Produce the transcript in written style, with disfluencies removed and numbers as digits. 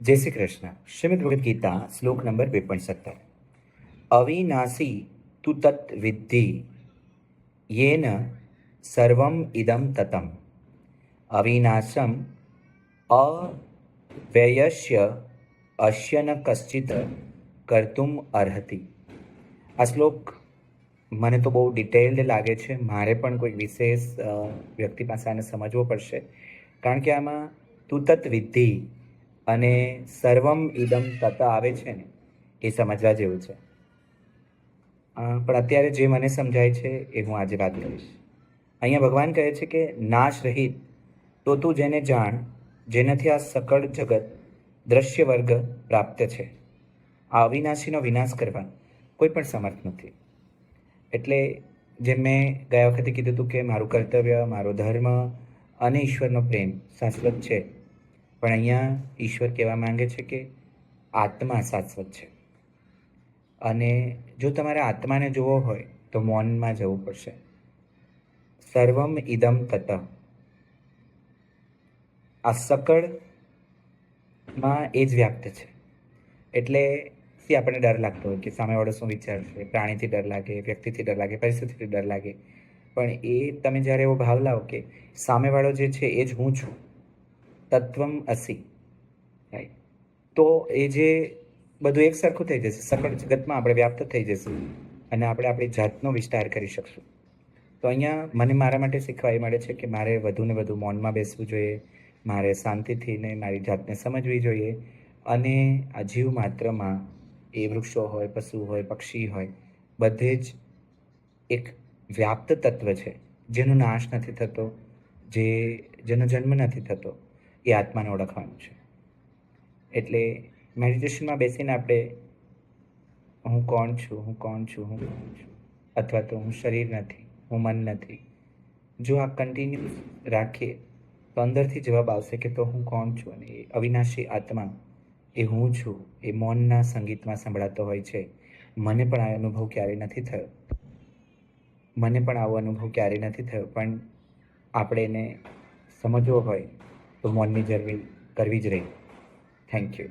जय श्री कृष्ण। श्रीमद् भगवद गीता श्लोक नंबर 2.17। अविनाशी तु तत् विद्धि येन सर्वम इदम ततम अविनाशम अव्ययस्य अस्य न कश्चित् कर्तुम अर्हति। આ શ્લોક મને તો બહુ ડિટેલ્ડ લાગે છે. મારે પણ કોઈ વિશેષ વ્યક્તિ પાસે આને સમજવો પડશે, કારણ કે આમાં તું તત વિધિ અને સર્વમ ઇદમ તત આવે છે ને, એ સમજવા જેવું છે. પણ અત્યારે જે મને સમજાય છે એ હું આજે વાત કરીશ. અહીંયા ભગવાન કહે છે કે નાશ રહિત તો તું જેને જાણ, જેનાથી આ સકળ જગત દ્રશ્ય વર્ગ પ્રાપ્ત છે. આ અવિનાશીનો વિનાશ કરવા કોઈ પણ સમર્થ નથી. એટલે જેમ મેં ગયા વખતે કીધું હતું કે મારું કર્તવ્ય, મારો ધર્મ અને ઈશ્વરનો પ્રેમ શાશ્વત છે, પણ અહીંયા ઈશ્વર કહેવા માંગે છે કે આત્મા શાશ્વત છે. અને જો તમારે આત્માને જોવો હોય તો મૌનમાં જવું પડશે. સર્વમ ઇદમ તત, આ સકળમાં એ જ વ્યાપ્ત છે. એટલે આપણને ડર લાગતો હોય કે સામેવાળો શું વિચારશે, પ્રાણીથી ડર લાગે, વ્યક્તિથી ડર લાગે, પરિસ્થિતિથી ડર લાગે. પણ એ તમે જ્યારે એવો ભાવ લાવો કે સામેવાળો જે છે એ જ હું છું, તત્વમ અસી, રાઈટ, તો એ જે બધું એક સરખું થઈ જશે. સકળ જગતમાં આપણે વ્યાપ્ત થઈ જશું અને આપણે આપણી જાતનો વિસ્તાર કરી શકશું. તો અહીંયા મને મારા માટે શીખવા એ મળે છે કે મારે વધુ ને વધુ મૌનમાં બેસવું જોઈએ, મારે શાંતિથી ને મારી જાતને સમજવી જોઈએ. અને આ જીવ માત્રમાં, એ વૃક્ષો હોય, પશુ હોય, પક્ષી હોય, બધે જ એક વ્યાપ્ત તત્વ છે જેનો નાશ નથી થતો, જેનો જન્મ નથી થતો. એ આત્માને ઓળખવાનું છે. એટલે મેડિટેશનમાં બેસીને આપણે હું કોણ છું, હું કોણ છું, હું કોણ છું, અથવા તો હું શરીર નથી, હું મન નથી, જો આ કન્ટિન્યુ રાખીએ તો અંદરથી જવાબ આવશે કે તો હું કોણ છું. અને એ અવિનાશી આત્મા, એ હું છું, એ મૌનના સંગીતમાં સંભળાતો હોય છે. મને પણ આ અનુભવ ક્યારેય નથી થયો, મને પણ આવો અનુભવ ક્યારેય નથી થયો. પણ આપણે એને સમજવો હોય તો મૌનની જરૂર કરવી જ રહી. Thank you.